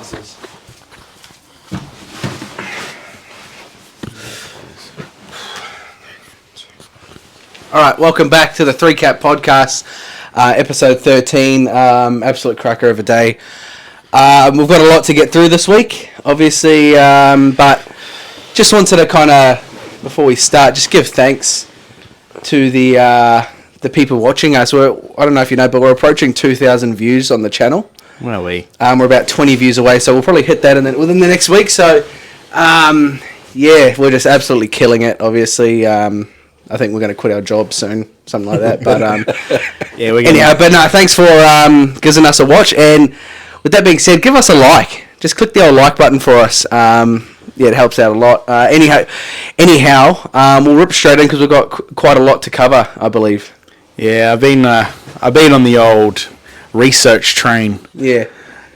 glasses. All right, welcome back to the Threecap podcast, episode 13. Absolute cracker of a day. We've got a lot to get through this week, obviously, but just wanted to kind of, before we start, just give thanks to the people watching us. I don't know if you know, but we're approaching 2,000 views on the channel. Well, we're about 20 views away, so we'll probably hit that within the next week. So, yeah, we're just absolutely killing it. Obviously, I think we're going to quit our job soon, something like that. But yeah, we're anyhow. But no, thanks for giving us a watch. And with that being said, give us a like. Just click the old like button for us. Yeah, it helps out a lot. Anyhow, we'll rip straight in because we've got quite a lot to cover, I believe. Yeah, I've been on the old research train. Yeah,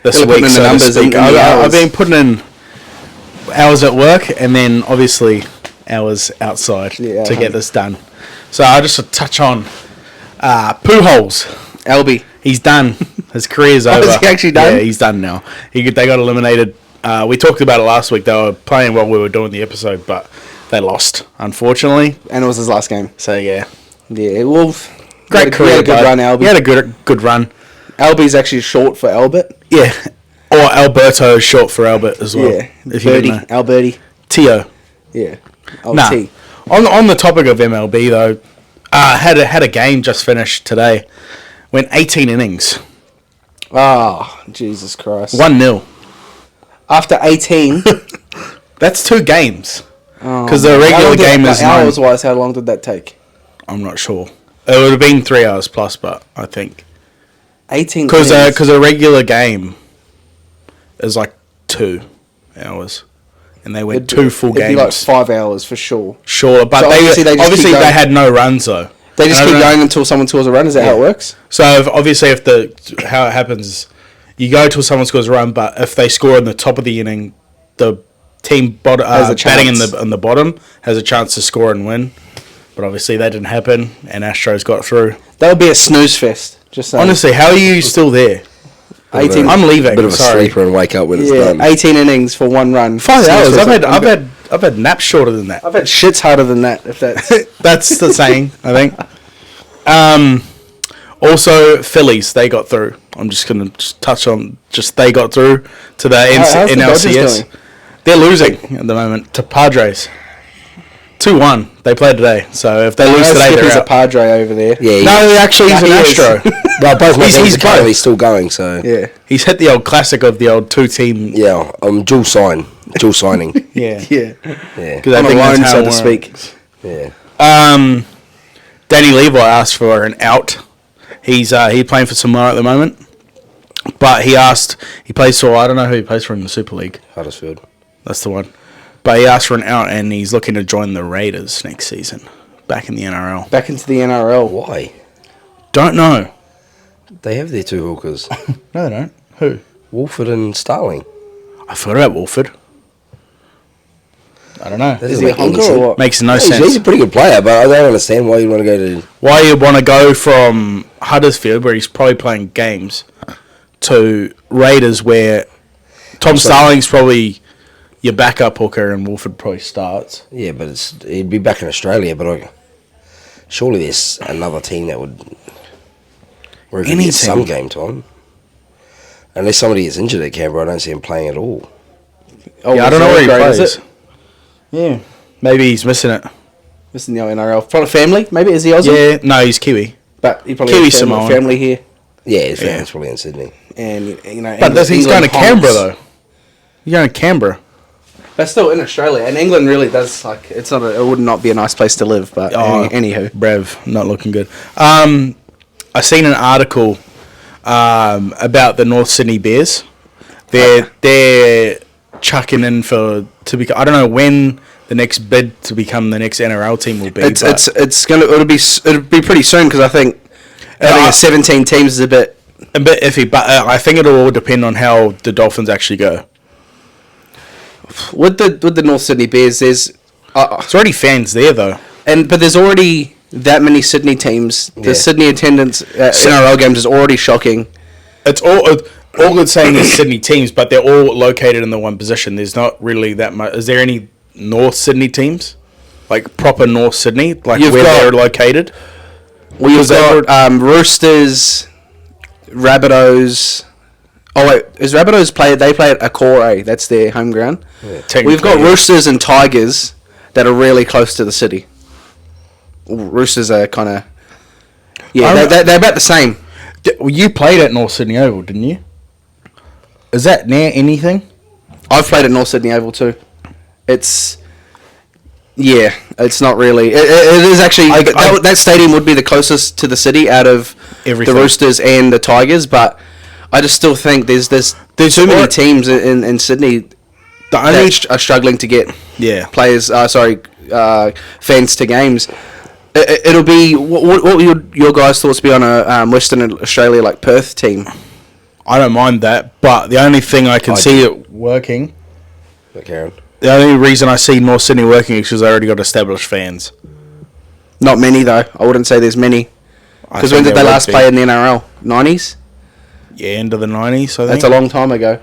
this week. Putting in the numbers. I've been putting in hours at work and then obviously hours outside to get this done. So I'll just touch on Pujols. Albie. He's done. His career's over. Is he actually done? Yeah, he's done now. They got eliminated. We talked about it last week. They were playing while we were doing the episode, but they lost, unfortunately. And it was his last game. So, yeah. Yeah, well, great career. He had a good run, Albie. He had a good run. Albie's actually short for Albert. Yeah. Or Alberto is short for Albert as well. Yeah. Alberti. Tio. Yeah. Nah. On the topic of MLB though, had a game just finished today. Went 18 innings. Oh, Jesus Christ. 1-0. After 18? That's 2 games. Because the regular game is 9. Hours-wise, how long did that take? I'm not sure. It would have been 3 hours plus, but I think 18 because a regular game is like 2 hours. And they went 2 full games. It'd be like 5 hours for sure. Sure, but so obviously they had no runs though. They just keep going until someone scores a run. Is that how it works? So how it happens is you go till someone scores a run, but if they score in the top of the inning, the team batting in the bottom has a chance to score and win. But obviously that didn't happen, and Astros got through. That would be a snooze fest. Just saying. Honestly, how are you still there? 18. I'm leaving. Bit of a sleeper and wake up when it's done. 18 innings for 1 run. 5 hours. I've had naps shorter than that. I've had shits harder than that. If that's that's the saying, I think. Also, Phillies, they got through. I'm just gonna touch on they got through to the NLCS. They're losing at the moment to Padres. 2-1. They played today, so if they lose today, they're out. A Padre over there. Yeah. No, actually, he's an Astro. Well, both my teams are currently still going, so yeah. He's hit the old classic of the old 2-team. Yeah, dual signing. Yeah. Because I'm alone, so to speak. Yeah. Danny Levi asked for an out. He's playing for Samoa at the moment, but he plays for, I don't know who he plays for in the Super League. Huddersfield. That's the one. But he asked for an out, and he's looking to join the Raiders next season, back in the NRL. Back into the NRL. Why? Don't know. They have their 2 hookers. No, they don't. Who? Wolford and Starling. I forgot about Wolford. I don't know. Is he a honker or what? Makes no sense. He's a pretty good player, but I don't understand why you want to go to... Why you want to go from Huddersfield, where he's probably playing games, to Raiders, where Tom Starling's probably your backup hooker and Wolford probably starts. Yeah, but he'd be back in Australia, but surely there's another team that would... Where he can get some game time. Unless somebody gets injured at Canberra, I don't see him playing at all. Oh, yeah, I don't know where he plays. Is it? Yeah. Maybe he's missing it. Missing the NRL. Probably family, maybe? Is he Aussie? Yeah, no, he's Kiwi. But he probably Kiwi has Samoan. family here. Yeah, his family's probably in Sydney. And, but he's going to Canberra, though. He's going to Canberra. But still in Australia. And England really does, it would not be a nice place to live, but anywho. Brev, not looking good. I seen an article about the North Sydney Bears. They're chucking in to become. I don't know when the next bid to become the next NRL team will be. It'll be pretty soon because I think having 17 teams is a bit iffy. But I think it'll all depend on how the Dolphins actually go. With the North Sydney Bears, there's it's already fans there though, but there's already that many Sydney teams. The Sydney attendance at NRL games is already shocking. It's all all good saying is Sydney teams, but they're all located in the one position. There's not really that much. Is there any North Sydney teams? Like proper North Sydney? Like they're located? Well, you've got Roosters, Rabbitohs. Oh, wait. Is Rabbitohs they play at Akore. That's their home ground. Yeah. We've got Roosters and Tigers that are really close to the city. Roosters are kind of... Yeah, they're about the same. Well, you played at North Sydney Oval, didn't you? Is that near anything? I've played at North Sydney Oval too. It's... Yeah, it's not really... It is actually... that stadium would be the closest to the city out of everything. The Roosters and the Tigers, but I just still think there's too many teams in Sydney that are struggling to get players... fans to games. It'll be... What would your guys' thoughts be on a Western Australia like Perth team? I don't mind that, but the only thing I can see it working... Karen. The only reason I see North Sydney working is because they already got established fans. Not many, though. I wouldn't say there's many. Because when did they last play in the NRL? 90s? Yeah, end of the 90s, I think. That's a long time ago.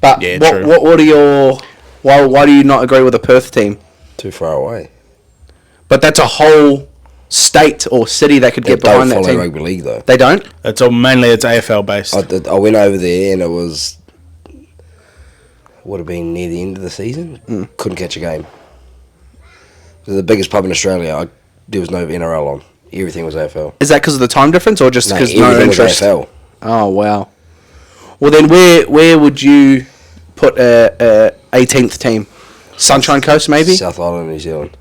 But yeah, what are your... Why do you not agree with a Perth team? Too far away. But that's a whole state or city that could get behind that team. They don't follow rugby league, though. They don't? It's AFL based. I went over there and it was... Would have been near the end of the season. Couldn't catch a game. It was the biggest pub in Australia. There was no NRL on. Everything was AFL. Is that because of the time difference or just because no interest? Was AFL. Oh, wow. Well, then where would you put a 18th team? Sunshine Coast, maybe? South Island, New Zealand.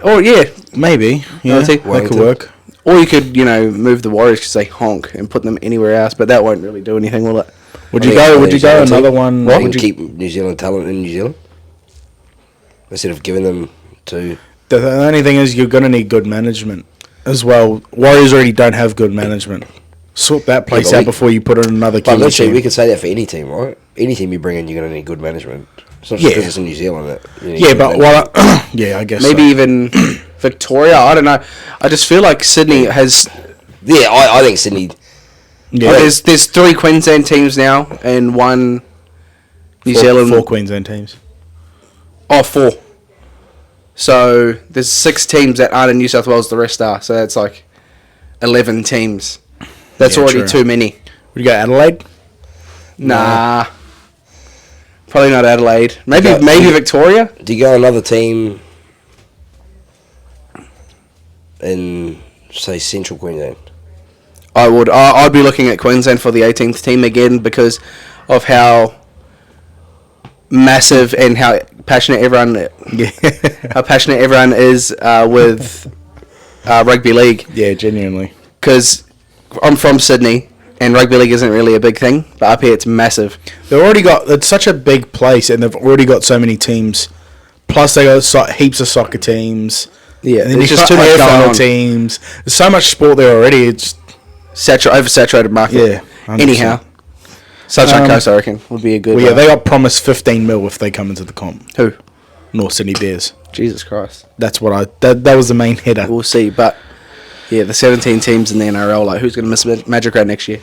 Oh, yeah. Maybe. Yeah, that could work. Or you could, move the Warriors because they honk and put them anywhere else, but that won't really do anything, will it? Would you go another one? What? Would you keep New Zealand talent in New Zealand instead of giving them to? The only thing is you're going to need good management as well. Warriors already don't have good management. Sort that place out before you put in another team. But literally, we could say that for any team, right? Any team you bring in, you're going to need good management. It's not just because it's in New Zealand. I guess maybe even Victoria. I don't know. I just feel like Sydney has. Yeah, I think Sydney. Yeah, there's 3 Queensland teams now and 1 New Zealand. 4 Queensland teams. Oh, 4. So there's 6 teams that aren't in New South Wales. The rest are. So that's like 11 teams. That's already too many. Would you go Adelaide? Nah. Probably not Adelaide. Maybe Victoria. Do you go another team in, say, Central Queensland? I would. I'd be looking at Queensland for the 18th team again because of how massive and how passionate everyone is with rugby league. Yeah, genuinely. Because I'm from Sydney and rugby league isn't really a big thing, but up here it's massive. It's such a big place and they've already got so many teams. Plus they got heaps of soccer teams. Yeah, and then there's just too much going on. Teams. There's so much sport there already. It's oversaturated market. Yeah. 100%. Anyhow, Sunshine Coast, I reckon, would be a good. Well, yeah, they got promised 15 mil if they come into the comp. Who? North Sydney Bears. Jesus Christ. That's what that was the main header. We'll see, but yeah, the 17 teams in the NRL, like who's going to miss Magic Round next year?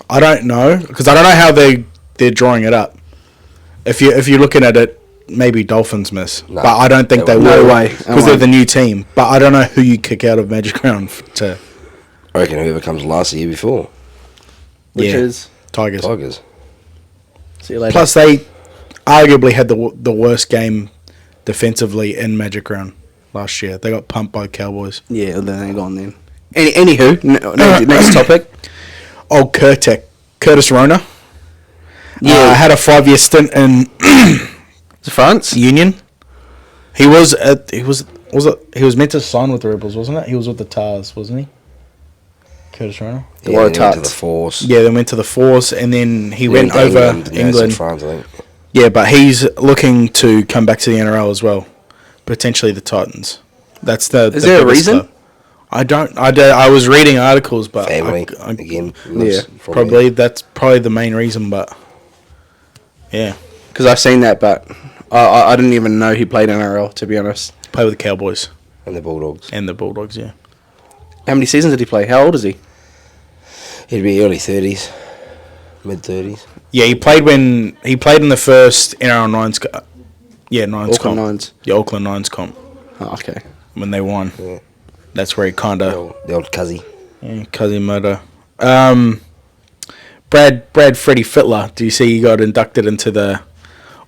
I don't know because I don't know how they're drawing it up. If you're looking at it. Maybe Dolphins miss, but I don't think they will. No way, because they're the new team. But I don't know who you kick out of Magic Round to. I reckon whoever comes last the year before. Which is Tigers. See you later. Plus, they arguably had the worst game defensively in Magic Round last year. They got pumped by Cowboys. Yeah, then they're gone then. Anywho, next topic. Old Curtis Rona. Yeah, had a 5-year stint in. France Union. He was meant to sign with the Rebels, wasn't it? He was with the Tars, wasn't he? Curtis Rona. Yeah, went to the Force. Yeah, they went to the Force, and then he went over England. France, I think. Yeah, but he's looking to come back to the NRL as well, potentially the Titans. That's the. Is there a reason? Club. I was reading articles, but family again. Yeah, probably that's probably the main reason, but yeah, because I've seen that, but. I didn't even know he played NRL, to be honest. Play with the Cowboys. And the Bulldogs. Yeah. How many seasons did he play? How old is he? He'd be early 30s, mid 30s. Yeah, he played in the first NRL Nines. Nines Auckland comp. Nines. Yeah, Auckland Nines comp Oh, okay. when they won. Yeah. That's where he kind of The old Cuzzy. Kazimoto. Brad Freddie Fittler. Do you see he got inducted into the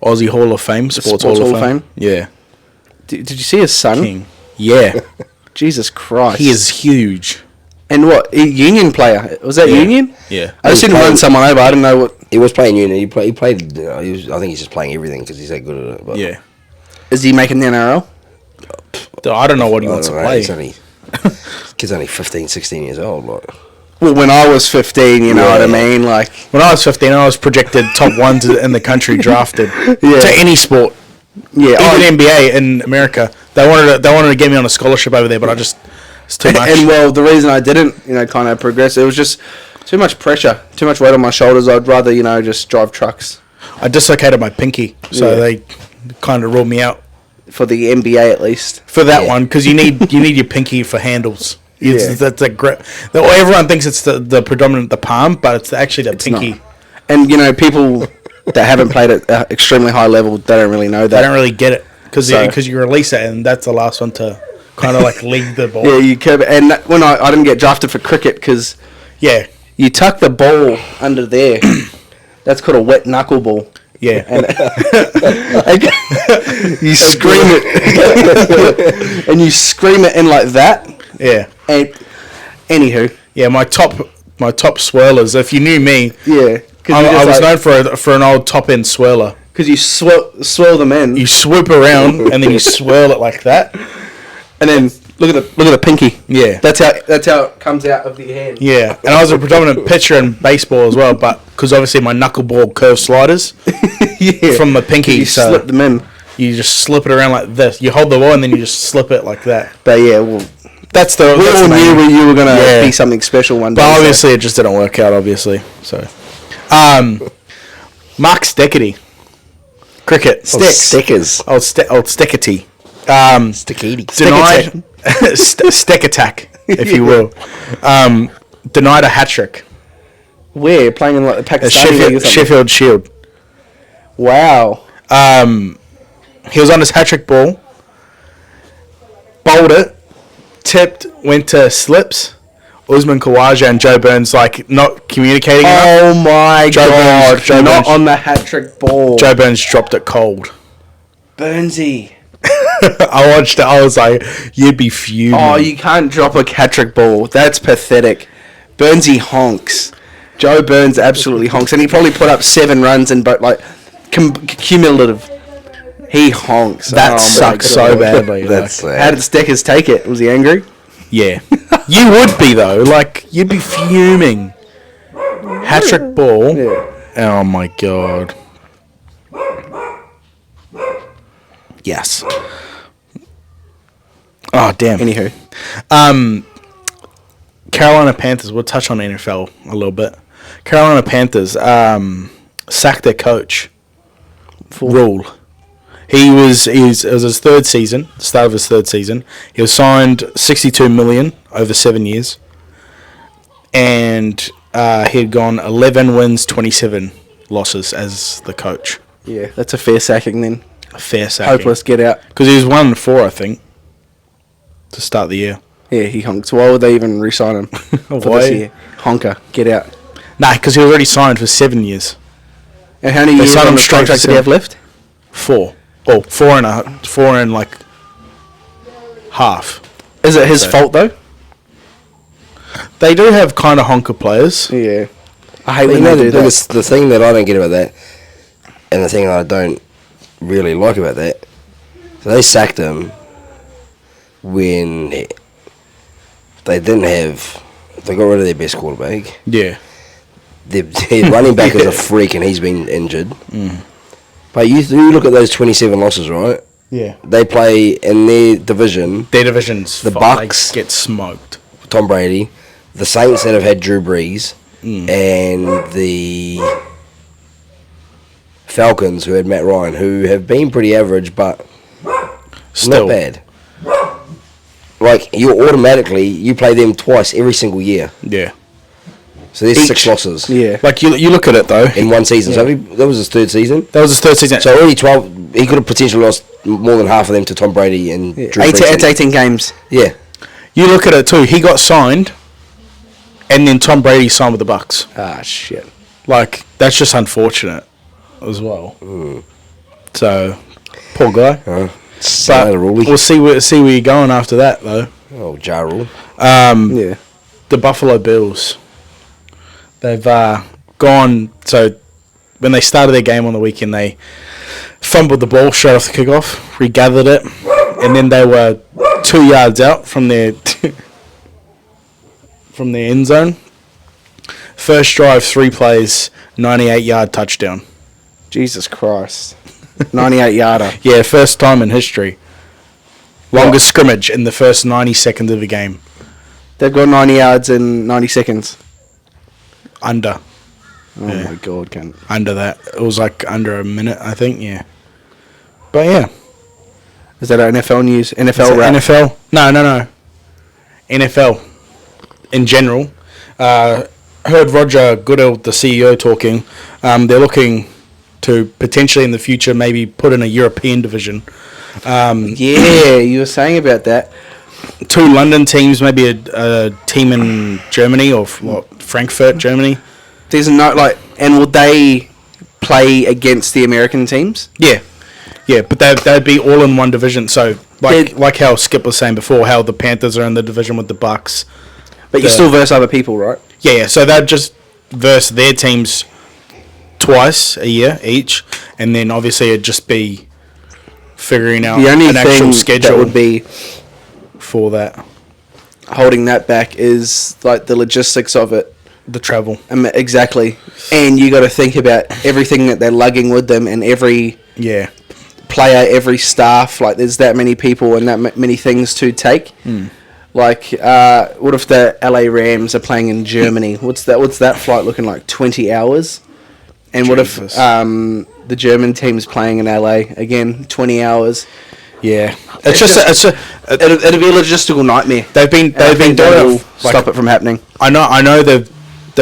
Aussie Hall of Fame? Sports Hall of Fame. Yeah. Did you see his son? King. Yeah. Jesus Christ. He is huge. And what? A Union player? Was that Yeah. Union? Yeah. I just didn't run someone over. I didn't know what. He was playing Union. He played. I think he's just playing everything because he's that good at it. But Yeah. Is he making the NRL? I don't know what he I wants to don't know, play. Kid's only 15, 16 years old. Like. Well, when I was 15, you know what I mean? Like, When I was 15, I was projected top ones in the country drafted to any sport. yeah. Even NBA in America, they wanted to get me on a scholarship over there, but it's too much. And well, the reason I didn't, kind of progress, it was just too much pressure, too much weight on my shoulders. I'd rather, just drive trucks. I dislocated my pinky, so they kind of ruled me out For the NBA, at least. for that one because you need your pinky for handles. That's a great. Everyone thinks it's the predominant the palm, but it's actually the pinky. Not. And, people that haven't played at an extremely high level, they don't really know that. They don't really get it because So- you release it, and that's the last one to kind of like lead the ball. Yeah, you curb it. And when I didn't get drafted for cricket because Yeah, you tuck the ball under there. That's called a wet knuckle ball. yeah. And you scream it. And you scream it in like that. Yeah. And anywho, Yeah, my top swirlers. If you knew me, yeah, I was known for an old top end swirler. because you swirl them in, You swoop around and then you swirl it like that. and then look at the pinky. Yeah, That's how it comes out of the hand. yeah. And I was a predominant pitcher in baseball as well, but because obviously my knuckleball curve sliders Yeah, from the pinky, you so slip them in. you just slip it around like this. You hold the ball and then you just slip it like that. But yeah, well, That's the. we that's all the main- knew you were gonna Yeah. be something special one day. But so- obviously, it just didn't work out. Obviously, so. Mark Steckety, cricket. Stickers. Old Steckety. Stickity. Denied Steck attack, if you will. Denied a hat trick Where playing in like the at Pakistani league or something. Sheffield Shield. Wow. He was on his hat trick ball, bowled it, tipped, went to slips. Usman Khawaja and Joe Burns not communicating enough. Oh my Joe god! Burns- Joe Not Burns- on the hat trick ball. Joe Burns dropped it cold. Burnsy. I watched it. I was like, you'd be fuming. Oh, you can't drop a hat trick ball. That's pathetic. Burnsy honks. Joe Burns absolutely honks, and he probably put up 7 runs and cumulative. He honks. That Oh my sucks God. so badly. That's How did Steckers take it? Was he angry? Yeah. You would be, though. You'd be fuming. Hat trick ball. Yeah. Oh, my God. Yes. Oh, damn. Anywho, Carolina Panthers. We'll touch on NFL a little bit. Carolina Panthers sacked their coach. Rule. It was his third season, start of his third season. He was signed $62 million over 7 years, and he had gone 11 wins, 27 losses as the coach. yeah, that's a fair sacking then. A fair sacking. Hopeless get out. Because he was 1-4, I think, to start the year. Yeah, he honks. Why would they even re-sign him for Why? this year? Honker, get out. Nah, because he was already signed for 7 years. And how many They years signed on him the straight contract to did he have left? 4. Oh, 4 and like half. Is it his So- fault though? They do have kind of honker players. Yeah. I hate But when you know, they do that. the thing that I don't get about that, and the thing I don't really like about that, so they sacked him when they didn't have, they got rid of their best quarterback. Yeah. Their running back is a freak and he's been injured. But you look at those 27 losses, right? Yeah. They play in their division, Their division's The fucked. Bucks. They get smoked. Tom Brady, the Saints that have had Drew Brees, and the Falcons who had Matt Ryan, who have been pretty average, but Still. not bad. Like, you play them twice every single year. Yeah. So there's Each. 6 losses Yeah. Like you look at it though. in one season. So that was his 3rd season. That was his 3rd season. So already 12. He could have potentially lost more than half of them to Tom Brady and Drew Brees. It's 18 games. Yeah. You look at it too. He got signed, and then Tom Brady signed with the Bucks. Ah, shit. Like that's just unfortunate, as well. So, poor guy. But we'll see where you're going after that, though. Oh, Ja Rule. Yeah. The Buffalo Bills. They've gone. So when they started their game on the weekend, they fumbled the ball straight off the kickoff, regathered it, and then they were 2 yards out from their from their end zone. First drive, 3 plays, 98-yard touchdown. Jesus Christ. 98-yarder. Yeah, first time in history. Longest scrimmage in the first 90 seconds of the game. They've got 90 yards in 90 seconds. Under. Oh, my God, cunt. Under that. It was like under a minute, I think, yeah. But, yeah. Is that our NFL news? NFL Is rap? it NFL? No. NFL. In general. Heard Roger Goodell, the CEO, talking. They're looking to potentially in the future maybe put in a European division. Yeah, you were saying about that. 2 London teams, maybe a team in Germany or Frankfurt, Germany. There's no, and would they play against the American teams? Yeah, but they'd be all in one division. So like how Skip was saying before, how the Panthers are in the division with the Bucks. But you still verse other people, right? Yeah. So they'd just verse their teams twice a year each, and then obviously it'd just be figuring out The only an actual thing schedule that would be for that. holding that back is like the logistics of it. The travel. Exactly. And you got to think about everything that they're lugging with them and every player, every staff. Like there's that many people and that many things to take. Like, what if the LA Rams are playing in Germany? What's that flight looking like? 20 hours? And Jesus. what if the German team's playing in LA again? 20 hours. Yeah, It'll be a logistical nightmare. They've been doing it. Stop it from happening. I know they've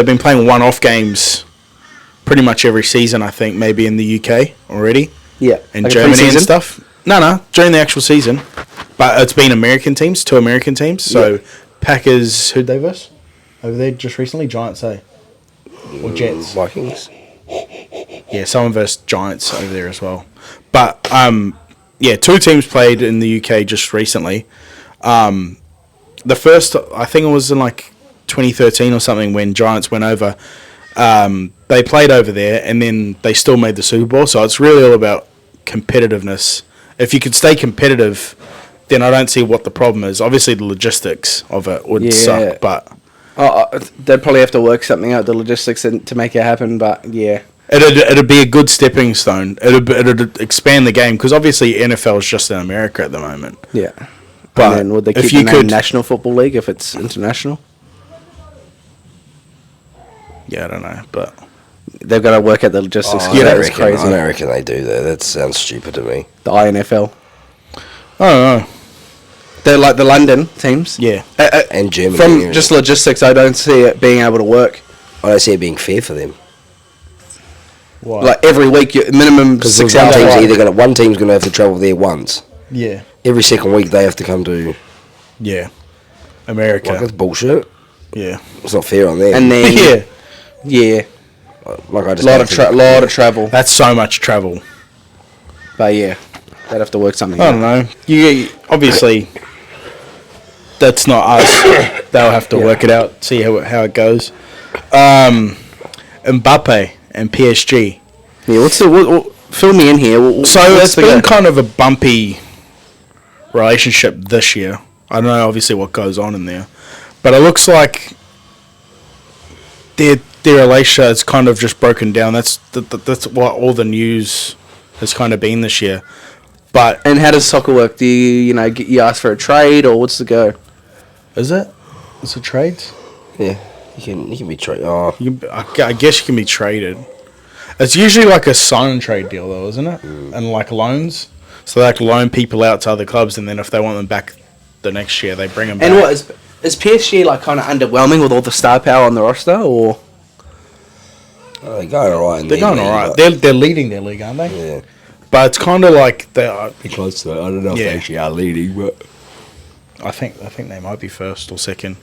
been playing one-off games pretty much every season. I think maybe in the UK already. Yeah, in like Germany and stuff. No, during the actual season. But it's been two American teams. So Packers, who'd they verse over there just recently? Giants, or Jets? Vikings. Yeah, someone versus Giants over there as well. But 2 teams played in the UK just recently. The first, I think it was in like 2013 or something when Giants went over. They played over there and then they still made the Super Bowl. So it's really all about competitiveness. If you could stay competitive, then I don't see what the problem is. Obviously, the logistics of it would suck, but they'd probably have to work something out, the logistics to make it happen. But yeah, it'd be a good stepping stone. It'd expand the game because obviously NFL is just in America at the moment. Yeah, but and then would they keep the name National Football League if it's international? Yeah, I don't know, but they've got to work out the logistics. I That's crazy. I reckon they do that. That sounds stupid to me. The INFL. I don't know. They're like the London teams. Yeah. And Germany. From just logistics, I don't see it being able to work. I don't see it being fair for them. Why? Like every week, minimum 6 hours. One team's going to have to travel there once. Yeah. Every second week they have to come to. Yeah. America. Like, that's bullshit. Yeah. It's not fair on them. And then yeah, like I just lot of travel. That's so much travel. But yeah, they'd have to work something. I don't know. You obviously that's not us. They'll have to work it out, see how it goes. Mbappe and PSG. Yeah, what's the fill me in here? So it's been kind of a bumpy relationship this year. I don't know obviously what goes on in there, but it looks like their relationship has kind of just broken down. That's what all the news has kind of been this year. And how does soccer work? Do you ask for a trade or what's the go? Is it? Is it trades? Yeah, you can be traded. I guess you can be traded. It's usually like a sign and trade deal though, isn't it? And like loans. So they like loan people out to other clubs, and then if they want them back the next year, they bring them back. And what is Is PSG like kind of underwhelming with all the star power on the roster, or They're going alright. They're going alright. They're leading their league, aren't they? Yeah. But it's kind of like they are. Be close to it. I don't know if they actually are leading, but I think they might be first or second,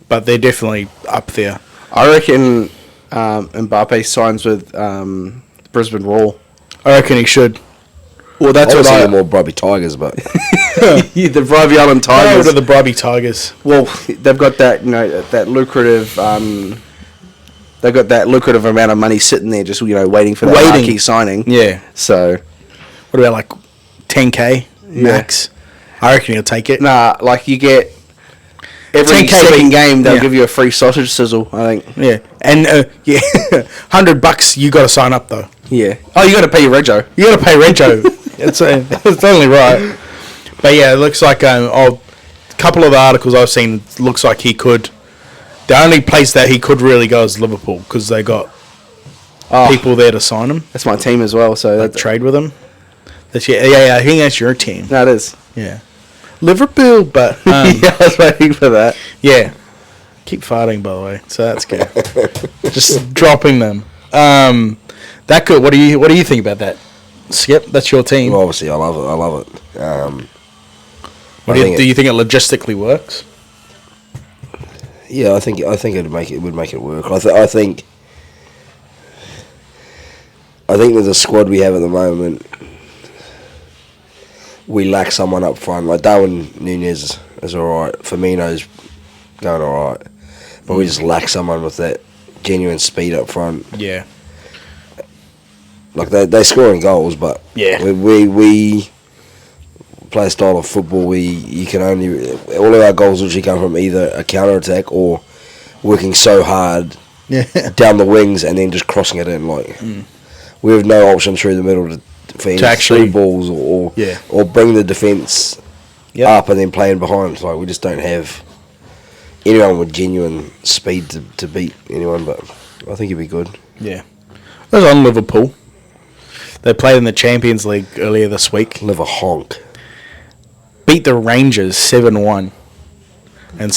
but they're definitely up there. I reckon Mbappe signs with Brisbane Roar. I reckon he should. Well, that's what I more Bribey Tigers, but the Bribey Island Tigers. Tigers. What are the Bribey Tigers? Well, they've got that that lucrative. They've got that lucrative amount of money sitting there, just waiting for that marquee signing. Yeah. So, what about like 10K max? I reckon he'll take it. Nah, like you get every 10K second game they'll give you a free sausage sizzle. I think. Yeah, and $100 you got to sign up though. Yeah. Oh, you got to pay your rego. You got to pay rego. it's only right. But yeah, it looks like a couple of the articles I've seen looks like he could. The only place that he could really go is Liverpool because they got people there to sign him. That's my team as well. So that trade with him. Yeah, I think that's your team. That is. Yeah, Liverpool, but yeah, I was waiting for that. Yeah, keep farting by the way, so that's good. Just dropping them. That good. What do you think about that? Skip, that's your team. Well, obviously, I love it. Do you think it logistically works? Yeah, I think it would make it work. I think with the squad we have at the moment, we lack someone up front. Like Darwin Nunez is alright. Firmino's going alright, but we just lack someone with that genuine speed up front. Yeah. Like they're scoring goals, but we play a style of football you can only all of our goals usually come from either a counter attack or working so hard down the wings and then just crossing it in. Like we have no option through the middle to actually through balls or bring the defence up and then playing behind. Like we just don't have anyone with genuine speed to beat anyone. But I think it'd be good. Yeah, it was on Liverpool. They played in the Champions League earlier this week. Live a honk. Beat the Rangers 7-1. And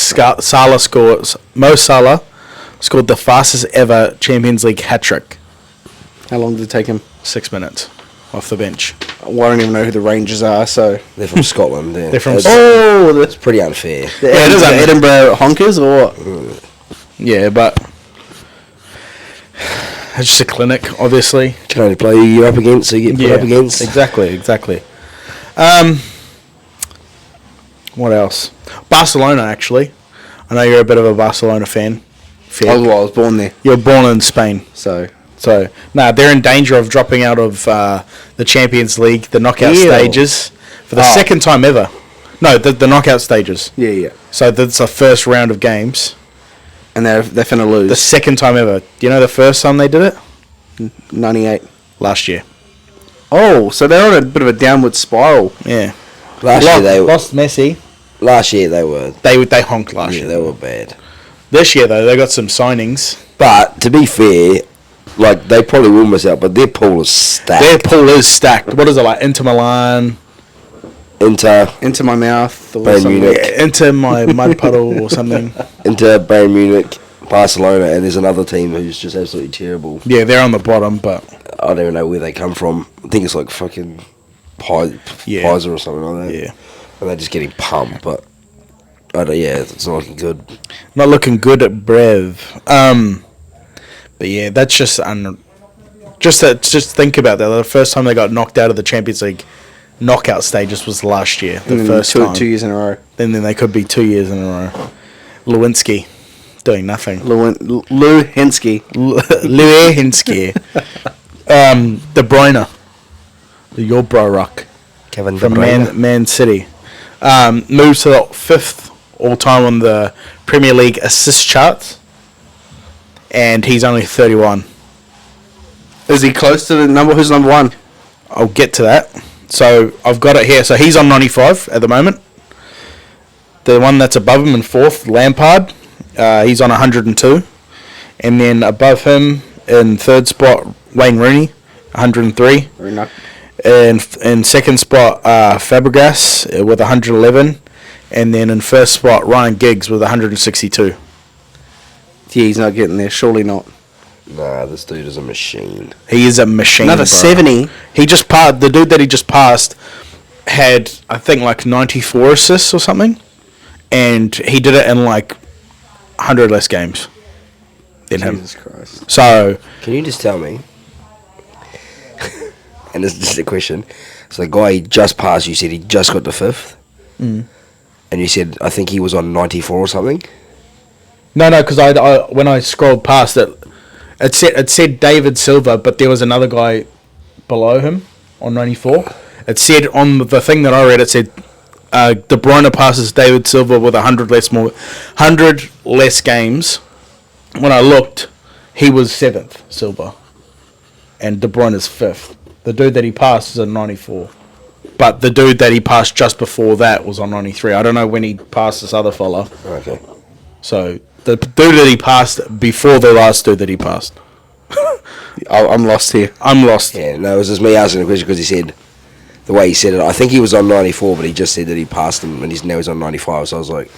Mo Salah scored the fastest ever Champions League hat-trick. How long did it take him? 6 minutes off the bench. Well, I don't even know who the Rangers are, so... They're from Scotland. They're from that's pretty unfair. It is Edinburgh Honkers, or what? Yeah, but... It's just a clinic, obviously. You can only play you up against, so you get put up against. Exactly. What else? Barcelona, actually. I know you're a bit of a Barcelona fan. I was born there. You're born in Spain. So they're in danger of dropping out of the Champions League, the knockout stages, for the second time ever. No, the knockout stages. Yeah. So that's the first round of games. And they're finna lose. The second time ever. Do you know the first time they did it? 98. Last year. Oh, so they're on a bit of a downward spiral. Yeah. Last year they lost Messi. Last year they were. They honked last year. They were bad. This year though, they got some signings. But to be fair, like they probably will miss out. But their pool is stacked. What is it like? Inter Milan. Into my mouth. Or Bayern Munich. Into my mud puddle or something. Into Bayern Munich, Barcelona, and there's another team who's just absolutely terrible. Yeah, they're on the bottom, but I don't even know where they come from. I think it's like fucking Pfizer or something like that. Yeah, and they're just getting pumped, but it's not looking good. Not looking good at Brev. But yeah, that's just just think about that. The first time they got knocked out of the Champions League knockout stages was last year. The first time. 2 years in a row. Then they could be 2 years in a row. Lewinsky doing nothing. Lewinsky. De Bruyne. Your bro rock. Kevin from De Bruyne. Man City. Moves to the 5th all-time on the Premier League assist charts. And he's only 31. Is he close to the number? Who's number one? I'll get to that. So I've got it here. So he's on 95 at the moment. The one that's above him in 4th, Lampard, he's on 102. And then above him in 3rd spot, Wayne Rooney, 103. In 2nd spot, Fabregas with 111. And then in first spot, Ryan Giggs with 162. Yeah, he's not getting there. Surely not. Nah, this dude is a machine. He is a machine. Another bro. 70. He just passed. The dude that he just passed had, I think, like 94 assists or something, and he did it in like 100 less games than Jesus him. Christ. So Can you just tell me? And this is just a question. So the guy he just passed, you said he just got to 5th, and you said I think he was on 94 or something. no, because I when I scrolled past it, it said David Silva, but there was another guy below him on 94. It said on the thing that I read, it said De Bruyne passes David Silva with 100 less games. When I looked, he was 7th, Silva, and De Bruyne is 5th. The dude that he passed is on 94, but the dude that he passed just before that was on 93. I don't know when he passed this other fella. Okay. So the dude that he passed before the last dude that he passed. I'm lost here. I'm lost. Yeah, no, it was just me asking the question because he said, the way he said it, I think he was on 94, but he just said that he passed him and now he's on 95. So I was like,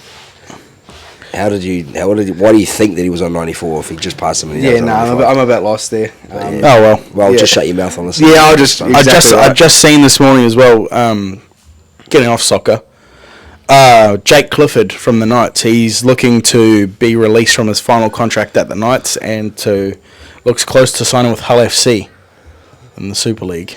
why do you think that he was on 94 if he just passed him? And he Yeah, was on no, 95? I'm a bit lost there. Yeah. Oh well. Well, Yeah. just shut your mouth on this. Yeah, I'll just- Exactly I right. just seen this morning as well. Getting off soccer. Jake Clifford from the Knights. He's looking to be released from his final contract at the Knights and looks close to signing with Hull FC in the Super League.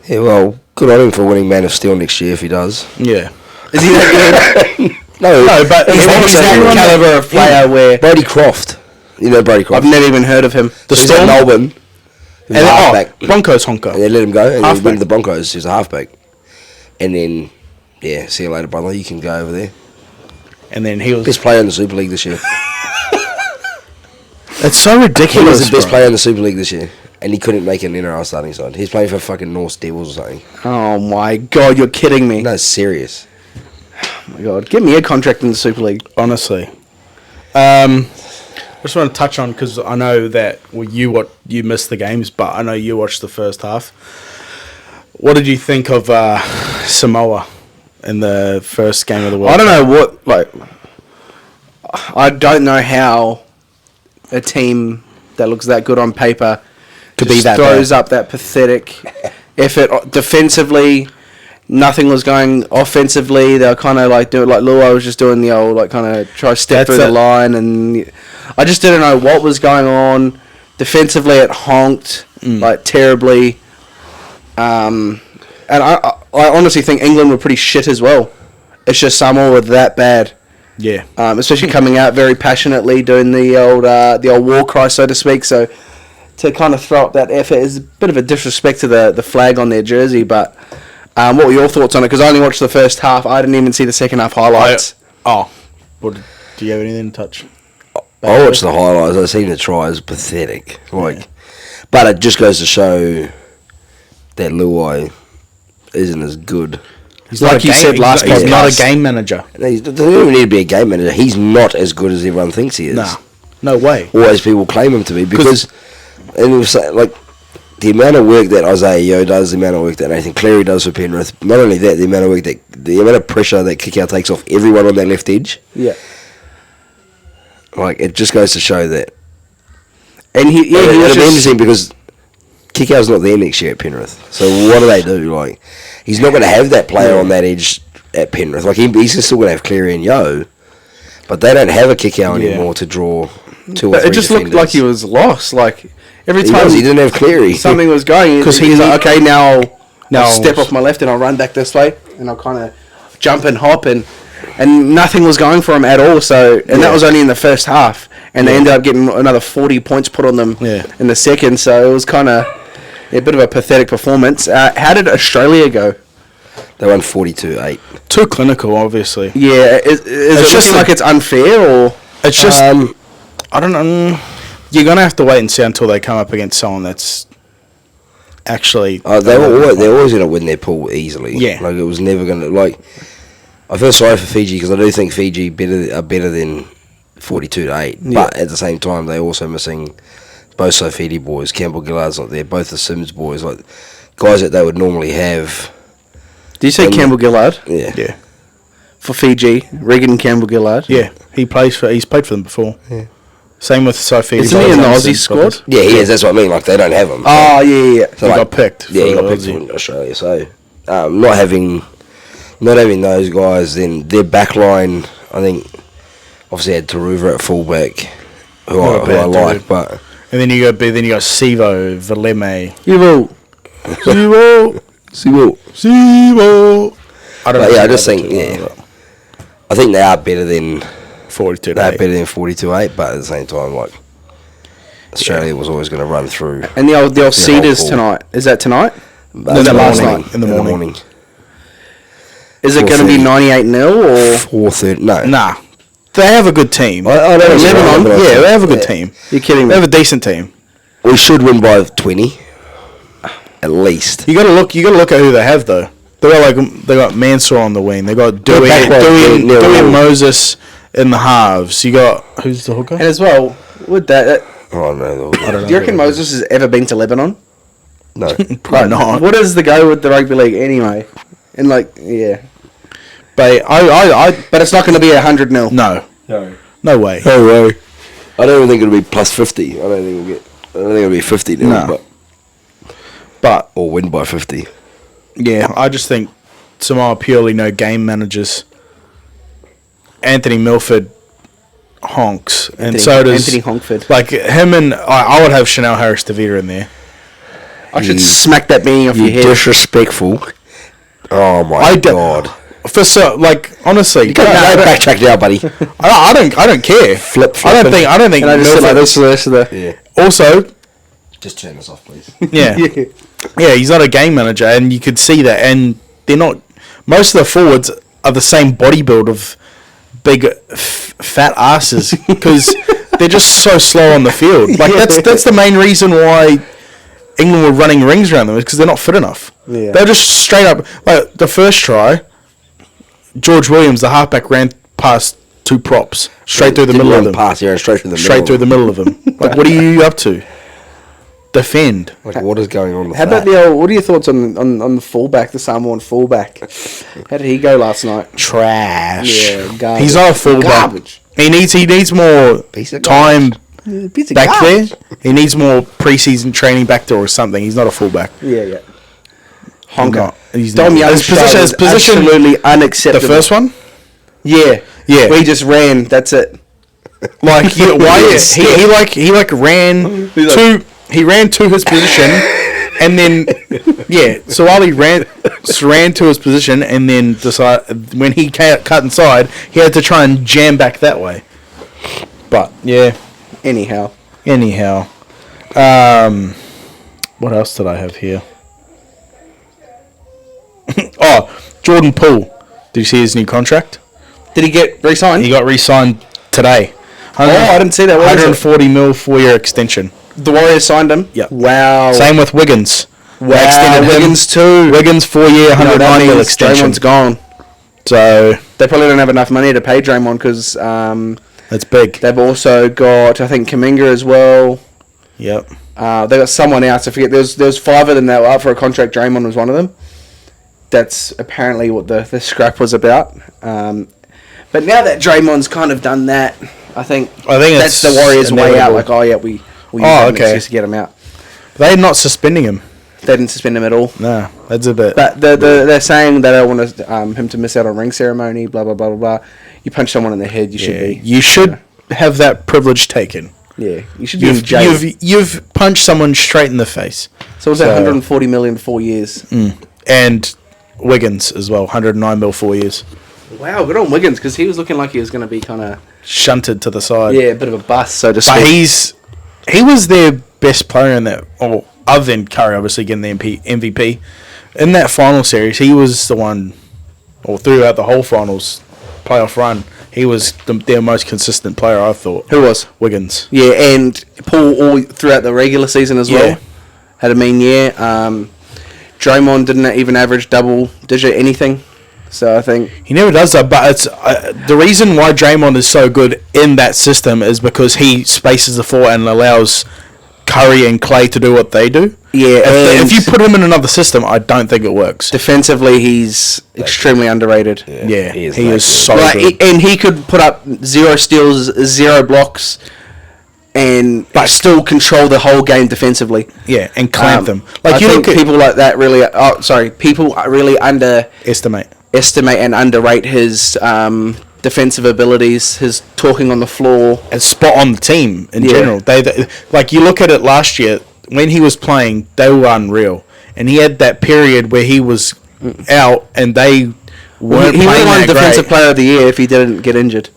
Yeah, well, good on him for winning Man of Steel next year if he does. Yeah. Is he that good? No, but He's that caliber of player where Brody Croft. You know Brody Croft. I've never even heard of him. The He's Storm? at Melbourne. He was a halfback. Broncos honker. And they let him go, and he Halfback. went to the Broncos. He was a halfback. And then, yeah, see you later, brother. You can go over there. And then he was... Best player in the Super League this year. It's so He ridiculous, was the best bro. player in the Super League this year. And he couldn't make an NRL starting side. He's playing for fucking North Devils or something. Oh my god, you're kidding me. No, it's serious. Oh my god, give me a contract in the Super League. Honestly. I just want to touch on, because I know that you missed the games, but I know you watched the first half. What did you think of Samoa in the first game of the World I don't Cup? know what, like, I don't know how a team that looks that good on paper Could just be that throws bad. up that pathetic effort defensively. Nothing was going offensively. They were kind of like doing, like Luai was just doing the old, like, kind of try to step That's through the it. line, and I just didn't know what was going on. Defensively, it honked like terribly. And I honestly think England were pretty shit as well. It's just Samoa were that bad. Yeah. Especially coming out very passionately, doing the old war cry, so to speak. So to kind of throw up that effort is a bit of a disrespect to the flag on their jersey. But what were your thoughts on it? Because I only watched the first half. I didn't even see the second half highlights. Do you have anything to touch? I watched the highlights. I seen the try. It was pathetic. But it just goes to show that Luai isn't as good. Like you said last He's not a podcast. game manager. He doesn't even need to be a game manager. He's not as good as everyone thinks he is. Nah. No way. Or as people claim him to be. Because, and it was like, the amount of work that Isaiah Yeo does, the amount of work that Nathan Cleary does for Penrith, not only that, the amount of pressure that Kickout takes off everyone on that left edge, Yeah. like, it just goes to show that. And he was It'll be just, interesting because Kickout's not there next year at Penrith. So what do they do? Like, he's not going to have that player on that edge at Penrith. Like, he's still going to have Cleary and Yo, but they don't have a Kickout anymore to draw two or but three it just looked defenders. like he was lost. Like every He time was. He didn't have Cleary. something was going, because he's like, okay, now I'll step off my left and I'll run back this way, and I'll kind of jump and hop, and nothing was going for him at all. So, and that was only in the first half, and they ended up getting another 40 points put on them in the second. So it was kind of a bit of a pathetic performance. How did Australia go? They won 42-8. Too clinical, obviously. Yeah, is it just looking like it's unfair, or It's just, I don't know. You're going to have to wait and see until they come up against someone that's actually... They're always going to win their pool easily. Yeah. Like, it was never going to... Like, I feel sorry for Fiji because I do think Fiji are better than 42-8. Yeah. But at the same time, they're also missing both Sofidi boys. Campbell Gillard's not there. Both the Sims boys. Like, guys that they would normally have. do you say And- Campbell Gillard? Yeah. Yeah. for Fiji, Regan Campbell-Gillard. Yeah, he's played for them before. Yeah. Same with Sophie. Isn't he in the Aussie squad? Yeah, he is. That's what I mean. Like, they don't have him. Oh, yeah. So, He like, got picked. Yeah, he for got picked Aussie. for Australia. So, not having those guys, then their back line, I think, obviously had Taruva at fullback, who I like, but... And then you got Sivo, Valeme. Sivo. I don't But know. yeah, I just think, I think they are better than 42. they're better than 42-8, but at the same time, like, Australia was always going to run through. And the old Cedars pool. tonight. Is that tonight? That's last morning, night? In the morning. Is it going to be 98-0 or... 4:30? No. Nah. They have a good team. I know it's Lebanon, right, but yeah, they have a good yeah. team. You're kidding They me. have a decent team. We should win by 20, at least. You got to look at who they have though. They got Mansour on the wing. They got Dewey back line, and Neil. Moses in the halves. You got who's the hooker? And as well, with that, Oh, no. I don't know. do you reckon Moses has ever been to Lebanon? No. Probably not. What is the go with the rugby league anyway? And like, yeah. But But it's not going to be 100-0. no way. No way. I don't even think it'll be plus 50. I don't think it'll be 50 now, No. But or win by 50. yeah, I just think Samoa purely no game managers. Anthony Milford honks, and so does Anthony Honkford. Like him, and I would have Chanel Harris-Tavita in there. I should smack that beanie off You your head. disrespectful. Oh my god. Honestly, You can't backtrack now, buddy. I don't care. I don't think And I just said like Milford- this for the rest of the... Yeah. Also, Just turn this off, please. yeah, yeah, he's not a game manager, and you could see that. And they're not. Most of the forwards are the same body build of big fat asses because they're just so slow on the field. Like that's the main reason why England were running rings around them, is because they're not fit enough. Yeah. They're just straight up. Like the first try, George Williams, the halfback, ran past two props straight through the middle of them. Pass, yeah, straight through the middle. Straight through the middle of them. Like, what are you up to? Defend. Like, what is going on with How about that? the old... What are your thoughts on the fullback, the Samoan fullback? How did he go last night? Trash. Yeah, garbage. He's not a fullback. Garbage. He needs more Piece of time Piece of back garbage. there. He needs more preseason training back there or something. He's not a fullback. Yeah. Honker. He's Dom not. Young's His position, absolutely the unacceptable. first one. Yeah. Yeah. We just ran. That's it. Like he ran He's to he ran to his position, and then so while he ran to his position, and then decided when he cut inside, he had to try and jam back that way. But yeah. Anyhow. What else did I have here? Jordan Poole. Did you see his new contract? Did he get re-signed? He got re-signed today. I didn't see that. What is it? 140 mil 4-year extension. The Warriors signed him? Yep. Wow. Same with Wiggins. They Wow. extended him. Wiggins too. Wiggins 4-year, 109 mil extension. Draymond's gone. So They probably don't have enough money to pay Draymond because that's big. they've also got, I think, Kuminga as well. Yep. They got someone else. I forget. There's five of them that were up for a contract. Draymond was one of them. That's apparently what the scrap was about. But now that Draymond's kind of done that, I think that's the Warriors' way out. inevitable. Like, we okay. just to get him out. They're not suspending him. They didn't suspend him at all. Nah, that's a bit. But they're saying they don't want him to miss out on ring ceremony. Blah blah blah blah blah. You punch someone in the head, you should be. You should have that privilege taken. Yeah, you should be in jail. You've punched someone straight in the face. So was that 140 million 4 years? And Wiggins as well, 109 mil 4 years. Wow, good on Wiggins because he was looking like he was going to be kind of Shunted to the side. a bit of a bust, so to But speak. he was their best player in that, other than Curry obviously getting the MVP. In that final series, he was the one, or throughout the whole finals playoff run, he was their most consistent player, I thought. Who was? Wiggins. Yeah, and Paul all throughout the regular season as well. Yeah. Had a mean year. Draymond didn't even average double-digit anything. So I think He never does that, but it's the reason why Draymond is so good in that system is because he spaces the floor and allows Curry and Clay to do what they do. Yeah, If you put him in another system, I don't think it works. defensively, he's extremely underrated. Yeah, he that is so Like, good. and he could put up 0 steals, 0 blocks, but still control the whole game defensively. Yeah, and clamp them. Like, Like, you think look at... people like that really. People really Estimate. underestimate and underrate his defensive abilities, his talking on the floor. A spot on the team in Yeah. general. They like, you look at it last year when he was playing, they were unreal, and he had that period where he was out and they weren't He would playing have won that Defensive great. Player of the Year if he didn't get injured.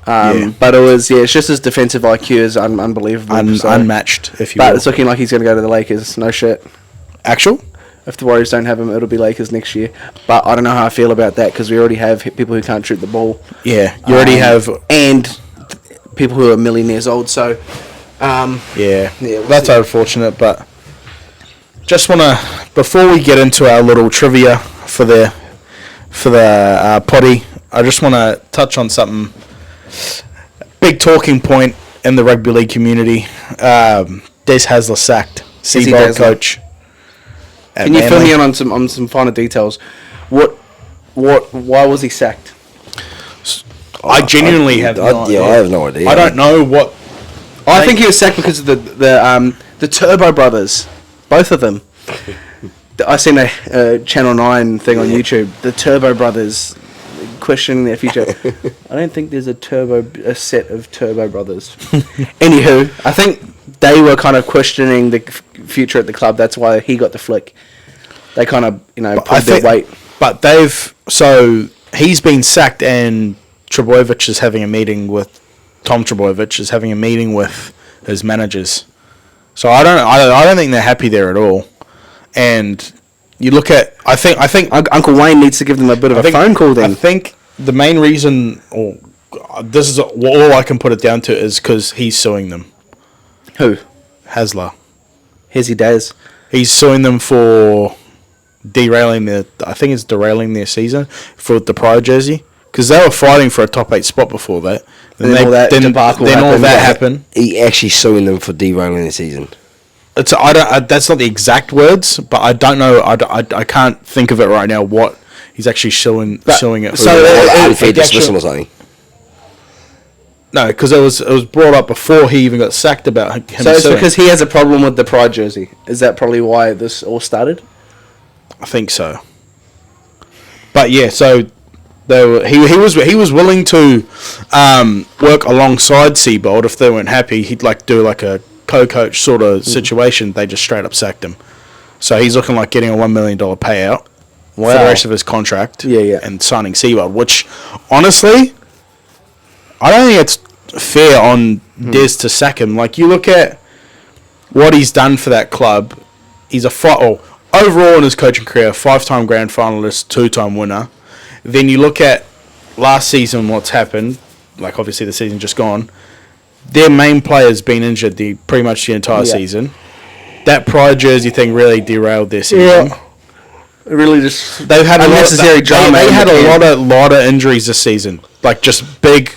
Yeah. But it's just his defensive IQ is unbelievable. So- Unmatched, if you But will. it's looking like he's going to go to the Lakers. No shit. Actual? If the Warriors don't have him, it'll be Lakers next year. But I don't know how I feel about that because we already have people who can't shoot the ball. Yeah, you already have... And people who are millionaires old. So, Yeah, we'll that's see. unfortunate, but just want to, before we get into our little trivia for the potty, I just want to touch on something. Big talking point in the rugby league community. Des Hasler sacked Izzy Seabold Dazzler. coach. at Can you fill Manly. me in on some finer details? Why was he sacked? I genuinely have no idea. I have no idea. I don't know what... I think he was sacked because of the Turbo Brothers, both of them. I seen a Channel 9 thing on YouTube. The Turbo Brothers questioning their future. I don't think there's a set of Turbo Brothers. Anywho, I think they were kind of questioning the future at the club. That's why he got the flick. They kind of pulled their weight. But he's been sacked, and Trebojevic is having a meeting with Tom Trebojevic is having a meeting with his managers. So I don't think they're happy there at all. And you look at I think Uncle Wayne needs to give them a bit of a phone call then. I think the main reason, or this is all I can put it down to, is because he's suing them. Who? Hasler. Here's he does. He's suing them for derailing their season for the Pride jersey, because they were fighting for a top 8 spot before that. Then all that debacle all happened. that happened. He actually suing them for derailing the season. That's not the exact words, but I don't know. I can't think of it right now. What he's actually suing it. So, Unfair dismissal or something. No, because it was brought up before he even got sacked about him. So it's suing. because he has a problem with the Pride jersey. Is that probably why this all started? I think so. But yeah, so he was willing to work alongside Seabold if they weren't happy. He'd do like a co-coach sort of situation. They just straight up sacked him. So he's looking like getting a $1 million payout for the rest of his contract. Yeah. And signing Seabold, which honestly, I don't think it's fair on Des to sack him. Like, you look at what he's done for that club. He's overall in his coaching career, 5-time grand finalist, 2-time winner. Then you look at last season, what's happened. Like, obviously the season just gone. Their main player's been injured pretty much the entire season. That Pride jersey thing really derailed their season. Yeah. It really just They've had unnecessary drama. They in had the a lot of injuries this season. Like, just big.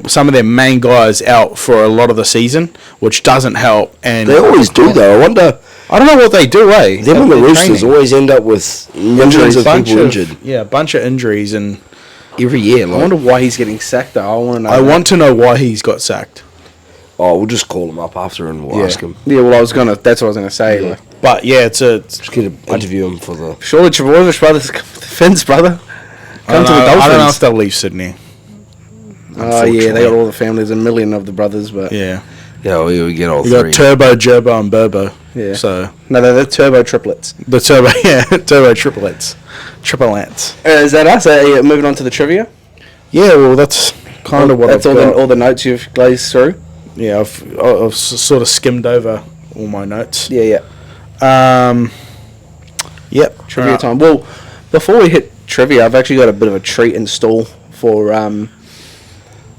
Some of their main guys out for a lot of the season, which doesn't help. And They always do, though. I wonder. I don't know what they do, eh? Them and the Their Roosters training. always end up with millions of people injured Yeah, a bunch of injuries, and every year. I Like, wonder why he's getting sacked though. I want to know. I want to know why he's got sacked. we'll just call him up after and we'll ask him. Yeah, well, that's what I was gonna say. Yeah. Like, But yeah, Just get to interview him for the. surely Trebojevic brothers come to the Finns, brother. Come to the Dolphins. I don't know if they'll leave Sydney. Oh yeah, they got all the families, a million of the brothers, but Yeah, Yeah, we get all we three. got Turbo, Gerbo, and Burbo. Yeah. So no, they're the Turbo triplets. the Turbo triplets. Is that us? Moving on to the trivia. Yeah, well, that's kind of what That's I've got. all the notes you've glazed through. Yeah, I've sort of skimmed over all my notes. Yeah. Yep. Trivia Right. time. Well, before we hit trivia, I've actually got a bit of a treat in store for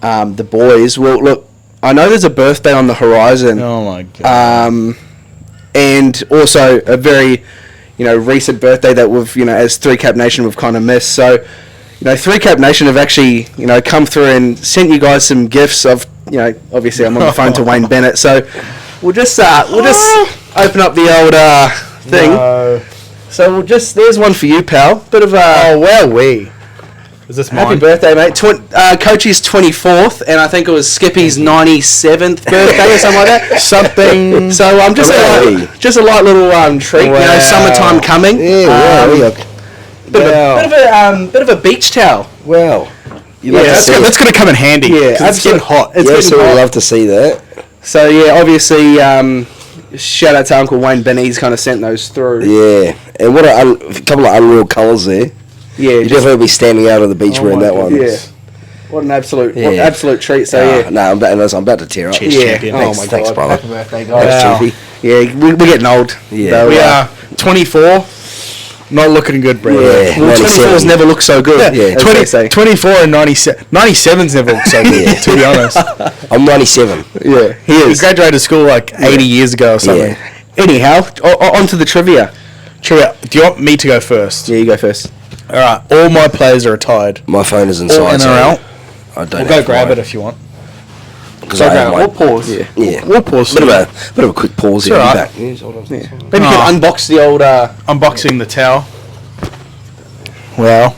the boys. Well, look, I know there's a birthday on the horizon, Oh my god. and also a very, recent birthday that we've, as Threecap Nation, we've kind of missed. So, Threecap Nation have actually, come through and sent you guys some gifts of, obviously I'm on the phone to Wayne Bennett. So, we'll just open up the old thing. No. So there's one for you, pal. Bit of a Is this happy mine? birthday, mate. Coachy's 24th, and I think it was Skippy's 97th birthday or something like that. Something. So just a light little treat. Wow. You know, summertime coming. Yeah, Bit of a beach towel. well. That's going to come in handy. Yeah, Yeah, it's getting hot. It's getting so hot. we'd love to see that. So yeah, obviously, shout out to Uncle Wayne Benny. He's kind of sent those through. Yeah, and what a couple of unreal colours there. Yeah, You definitely be standing out on the beach wearing that one. Yeah, what an absolute treat. So Yeah. No, I'm about to tear up. Cheers, yeah. champion. Oh Thanks, my thanks, god, brother. happy birthday, guys. Wow. Chiefy. Yeah, we're getting old. Yeah. Though, We are 24. Not looking good, bro. Yeah. Well, 97. 24's never looked so good. Yeah. as they say. 24 and 97. 97's never looked so good, to be honest. I'm 97. Yeah, he He is. graduated school like 80 years ago or something. Yeah. Anyhow, on to the trivia. Trivia, do you want me to go first? Yeah, you go first. Alright, all my players are retired. My phone is All inside. so NRL. I don't We'll go have grab mine. it if you want. 'Cause I have We'll mine. pause. Yeah. We'll pause. Bit of a quick pause here. It's Be alright. back. Yes, hold on. Maybe you can unbox the old. Unboxing the towel. Wow.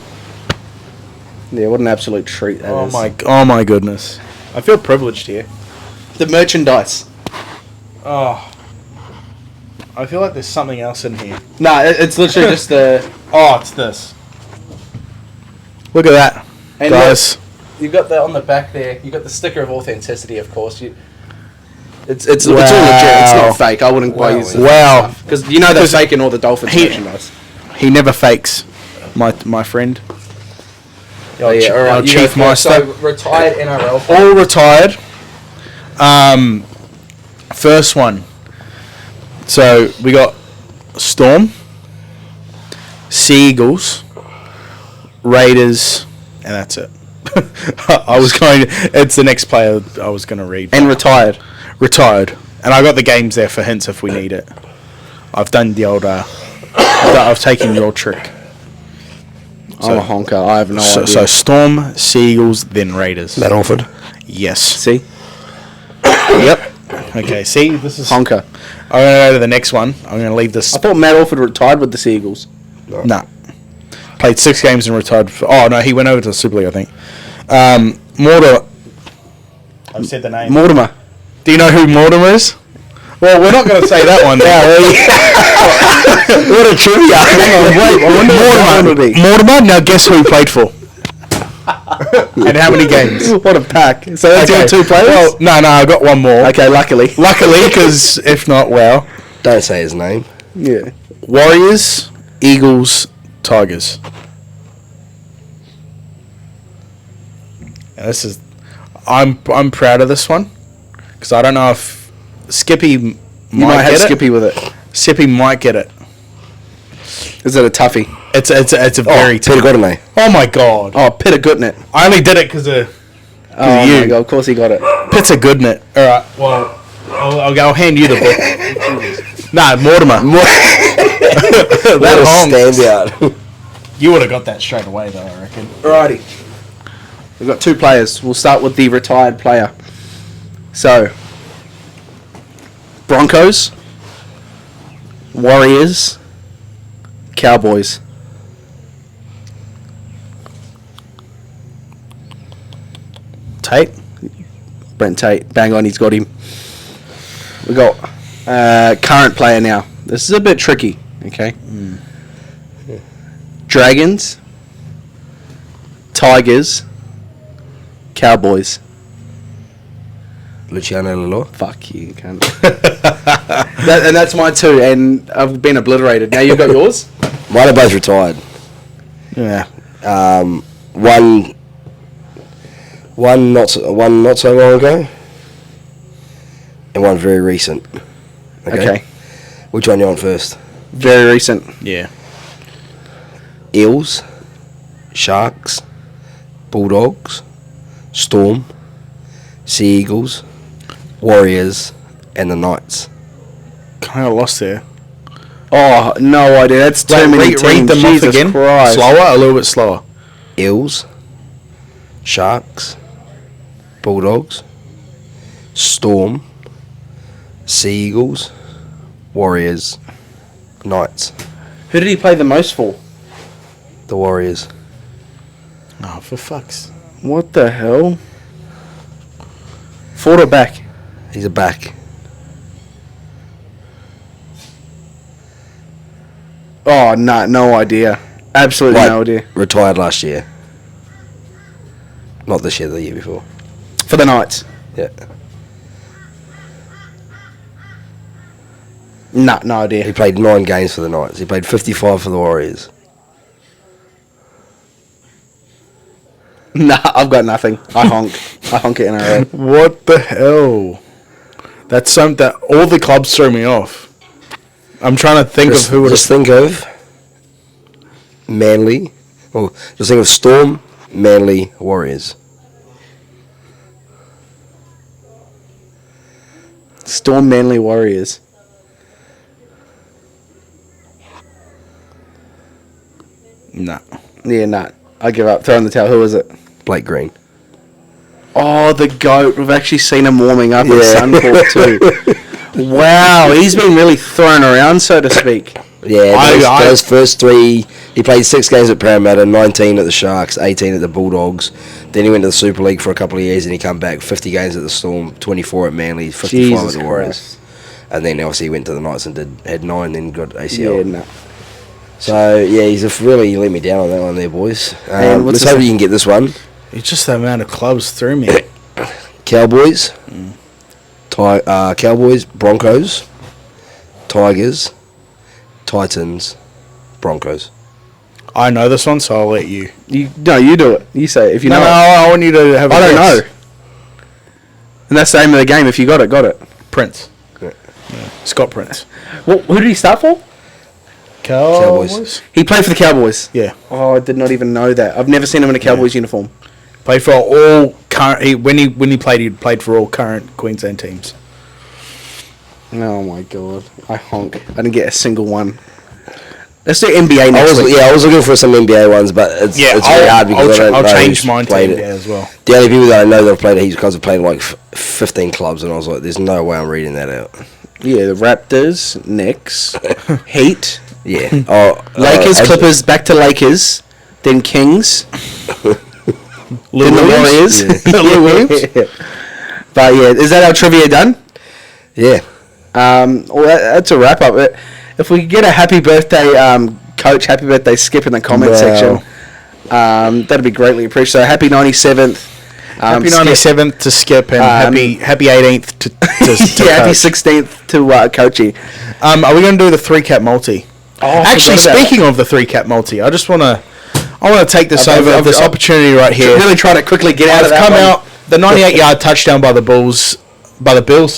Yeah, what an absolute treat that is. Oh my goodness. I feel privileged here. The merchandise. Oh. I feel like there's something else in here. No, it's literally just the. Oh, it's this. Look at that, And guys. You got the on the back there. You got the sticker of authenticity, of course. It's all legit. It's Wow. not fake. I wouldn't buy you. Wow. Because you know they're faking all the Dolphins merchandise. He never fakes, my friend. Oh yeah, all right. Our you go chief first. master. So retired NRL. All retired. First one. So we got Storm, Seagulls, Raiders, and that's it. It's the next player I was going to read. And retired. Retired. And I got the games there for hints if we need it. I've done the old, I've taken your trick. I'm a honker. I have no idea. So Storm, Seagulls, then Raiders. Matt Orford. Yes. See, Yep. Okay, see, this is... honker. I'm going to go to the next one. I'm going to leave this... I thought Matt Orford retired with the Seagulls. Nah. Played 6 games and retired. Oh, no, he went over to the Super League, I think. Mortimer. I've said the name. Mortimer. Do you know who Mortimer is? Well, we're not going to say that one now. What a trivia. Mortimer, now guess who he played for? And how many games? What a pack. So that's your two players? Well, no, I got one more. Okay, luckily. Luckily, because if not, well. Don't say his name. Yeah. Warriors, Eagles, Tigers. Now this is... I'm proud of this one. Because I don't know if Skippy You might have get Skippy with it. it. Skippy might get it. Is it a toughie? It's a very... Peter Godinay. Oh my god. Oh, Pitt are good in it. I only did it because of... Oh you. my god, of course he got it. Pitt's a good in it. Alright, well... I'll hand you the book. Nah, Mortimer. What a honks. standout. You would have got that straight away though, I reckon. Alrighty. We've got two players. We'll start with the retired player. So, Broncos, Warriors, Cowboys. Tate? Brent Tate, bang on, he's got him. We got current player now. This is a bit tricky, okay? Dragons, Tigers, Cowboys. Luciano Lalo. Fuck you, cunt. And that's mine too, and I've been obliterated. Now you've got yours? Mine are both retired. Yeah. One not so long ago, and one very recent. Okay. Which one you want first? Very recent. Yeah. Eels, Sharks, Bulldogs, Storm, Sea Eagles, Warriors, and the Knights. Kind of lost there. Oh, no idea. That's too many teams. Read them Jesus off again. Christ. Slower, a little bit slower. Eels, Sharks, Bulldogs, Storm, Sea Eagles, Warriors, Knights. Who did he play the most for? The Warriors. Oh, for fuck's. What the hell? Forward or back? He's a back. Oh, no idea. Absolutely no idea. Retired last year. Not this year, the year before. For the Knights? Yeah. No idea. He played 9 games for the Knights. He played 55 for the Warriors. Nah, I've got nothing. I honk it in a row. What the hell? That's something that all the clubs throw me off. I'm trying to think of who would. Just think of Manly. Or just think of Storm, Manly, Warriors. Storm Manly Warriors. No. Yeah, nah. I give up. Throw in the towel. Who is it? Blake Green. Oh, the GOAT. We've actually seen him warming up at Suncorp too. Wow, he's been really thrown around, so to speak. Yeah, those first 3, he played 6 games at Parramatta, 19 at the Sharks, 18 at the Bulldogs. Then he went to the Super League for a couple of years and he came back 50 games at the Storm, 24 at Manly, 55 Jesus at the Warriors. Christ. And then obviously he went to the Knights and had 9, then got ACL. Yeah, no. So, yeah, he's really let me down on that one there, boys. And Let's hope you can get this one. It's just the amount of clubs threw me. Cowboys, Cowboys, Broncos, Tigers, Titans, Broncos. I know this one, so I'll let you. You do it. You say it. If you know No, it. I want you to have a I don't guess. know. And that's the aim of the game. If you got it. Prince. Yeah. Scott Prince. Well, who did he start for? Cowboys. He played for the Cowboys. Yeah. Oh, I did not even know that. I've never seen him in a Cowboys uniform. Played for all current. When he played for all current Queensland teams. Oh my god, I honk. I didn't get a single one. Let's do NBA next week. I was looking for some NBA ones, but it's very hard because I'll know change who's mine to played NBA it. as well. The only people that I know that have played it, guys have played like 15 clubs, and I was like, "There's no way I'm reading that out." Yeah, the Raptors, Knicks, Heat, Yeah. Lakers, Clippers, back to Lakers, then Kings, then the Warriors. Yeah. Lou Williams. But yeah, is that our trivia done? Yeah. Well, that's a wrap up. If we could get a happy birthday, coach, happy birthday, Skip in the comment section, that'd be greatly appreciated. So happy 97th. Happy 97th to Skip and happy 18th to yeah, happy Coach. 16th to Coachy. Are we going to do the 3-cap multi? Oh, I Actually, forgot about speaking of the 3-cap multi, I just want to take this this opportunity right here. Really trying to quickly get out of that come one. out the 98-yard touchdown by the Bills, by the Bulls.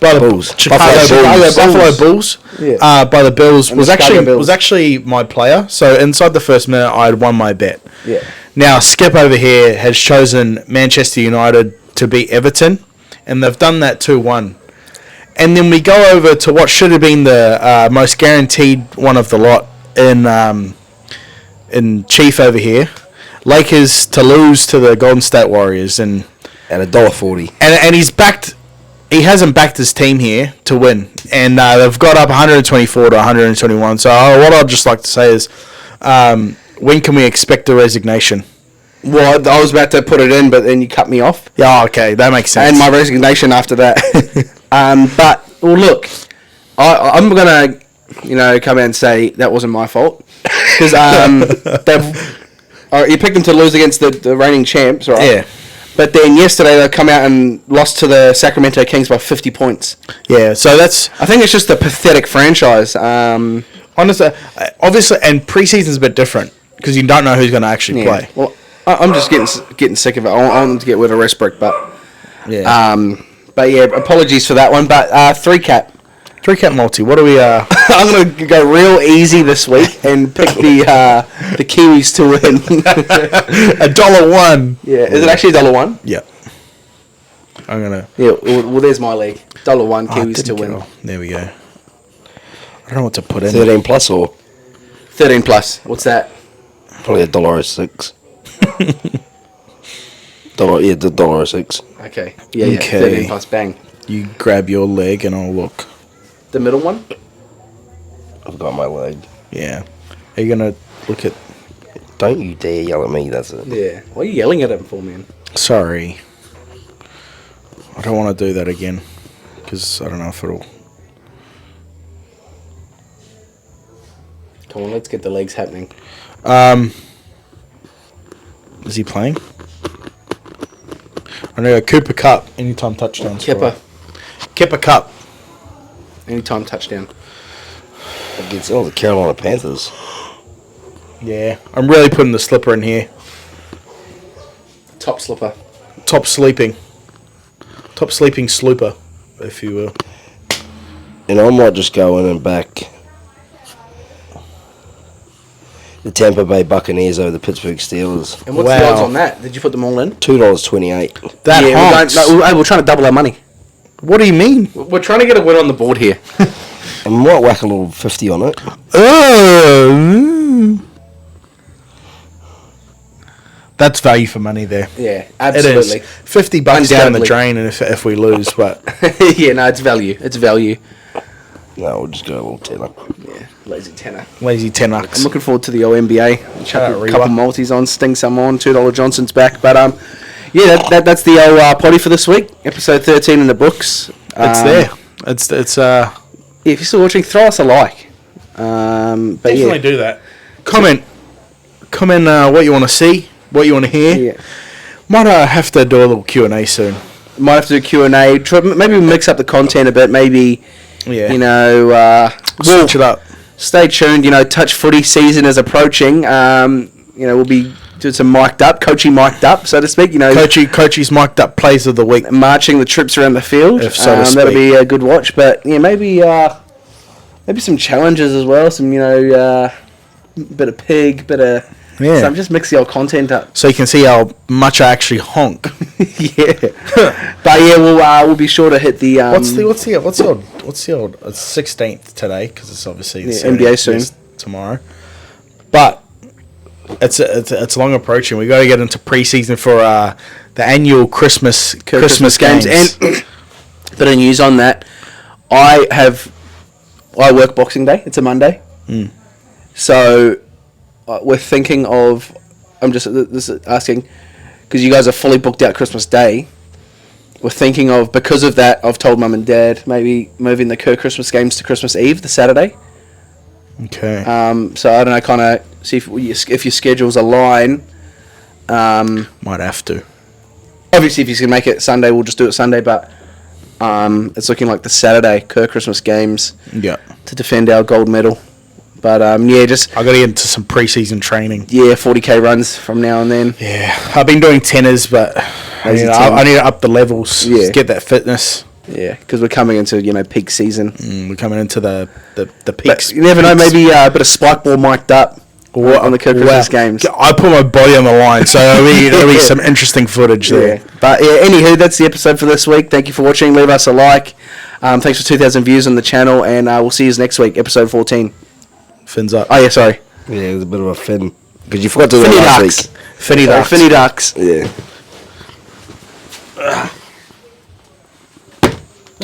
Buffalo Bulls. Yeah. By the Bills And was the Chicago actually Bills. was actually my player. So inside the first minute, I had won my bet. Yeah. Now Skip over here has chosen Manchester United to beat Everton, and they've done that 2-1. And then we go over to what should have been the most guaranteed one of the lot in Chief over here, Lakers to lose to the Golden State Warriors, and $1.40. and he's backed. He hasn't backed his team here to win, and they've got up 124 to 121. So what I'd just like to say is, when can we expect a resignation? Well, I was about to put it in, but then you cut me off. Yeah, okay, that makes sense. And my resignation after that. But well, look, I'm gonna, come out and say that wasn't my fault because you picked them to lose against the reigning champs, right? Yeah. But then yesterday they come out and lost to the Sacramento Kings by 50 points. Yeah, so that's I think it's just a pathetic franchise. honestly, obviously, and preseason's a bit different because you don't know who's going to actually play. Well, I'm just getting sick of it. I want them to get rid of Westbrook, but Yeah. but yeah, apologies for that one. But 3-cap. 3-cap multi. What do we? I'm gonna go real easy this week and pick the Kiwis to win. $1. Yeah, is it actually $1? Yeah. I'm gonna. Yeah. Well, there's my league. $1 Kiwis to didn't win. go. There we go. I don't know what to put in. 13 plus or 13 plus. What's that? probably $1.06. $1.06. Okay. Yeah. Okay. 13 plus. Bang. You grab your leg and I'll look. The middle one? I've got my leg. Yeah. Are you going to look at... Don't you dare yell at me, that's it. Yeah. Why are you yelling at him for, man? Sorry. I don't want to do that again. Because I don't know if it'll... Come on, let's get the legs happening. Is he playing? I know Cooper Cup. Anytime touchdowns. Kipper. Kipper Cup. Anytime touchdown. Against all the Carolina Panthers. Yeah. I'm really putting the slipper in here. Top slipper. Top sleeping slooper, if you will. And I might just go in and back the Tampa Bay Buccaneers over the Pittsburgh Steelers. And what's the odds on that? Did you put them all in? $2.28. That honks. We're trying to double our money. What do you mean? We're trying to get a win on the board here. I might whack a little 50 on it. That's value for money there. Yeah, absolutely. It is. $50 down the drain and if we lose, but... Yeah, no, it's value. It's value. No, we'll just go a little tenner. Yeah, lazy tenner. Lazy $10. I'm looking forward to the NBA. Chuck a Rewa. couple multis on, sting some on. $2 Johnson's back. But yeah, that's the old potty for this week. Episode 13 in the books. It's there. It's Yeah, if you're still watching, throw us a like. But definitely do that. Comment what you want to see, what you want to hear. Yeah. Might have to do a little Q&A soon. Might have to do Q&A. Maybe mix up the content a bit. Maybe, Switch it up. Stay tuned. Touch footy season is approaching. We'll be doing some coaching mic'd up, so to speak. Coachy's mic'd up plays of the week. Marching the troops around the field. If so to speak. That'll be a good watch. But yeah, maybe some challenges as well. Some bit of pig, bit of. Yeah. So I'm just mixing the old content up. So you can see how much I actually honk. Yeah. But yeah, we'll be sure to hit the. What's the old? It's 16th today because it's obviously the NBA soon tomorrow. But it's long approaching. We got to get into preseason for the annual Christmas games. And bit of news on that. I work Boxing Day. It's a Monday. So we're thinking of. I'm just asking because you guys are fully booked out Christmas Day. We're thinking of, because of that, I've told Mum and Dad maybe moving the Kerr Christmas games to Christmas Eve, the Saturday. Okay. So I don't know, kind of see if your schedules align. Might have to. Obviously, if you can make it Sunday, we'll just do it Sunday. But it's looking like the Saturday Kerr Christmas games. Yeah. To defend our gold medal. But just I got to get into some preseason training. Yeah, 40k runs from now and then. Yeah, I've been doing tenors, but I need to up the levels. Yeah. Get that fitness. Yeah, because we're coming into peak season. We're coming into the peaks. But you never know. Maybe a bit of spike ball mic'd up on the Christmas games. I put my body on the line, so there'll be some interesting footage there. But yeah, anywho, that's the episode for this week. Thank you for watching. Leave us a like. Thanks for 2,000 views on the channel, and we'll see you next week, episode 14. Fins up. Oh yeah, sorry. Yeah, it was a bit of a fin. Because you forgot to do it last week. Finny Ducks. Yeah.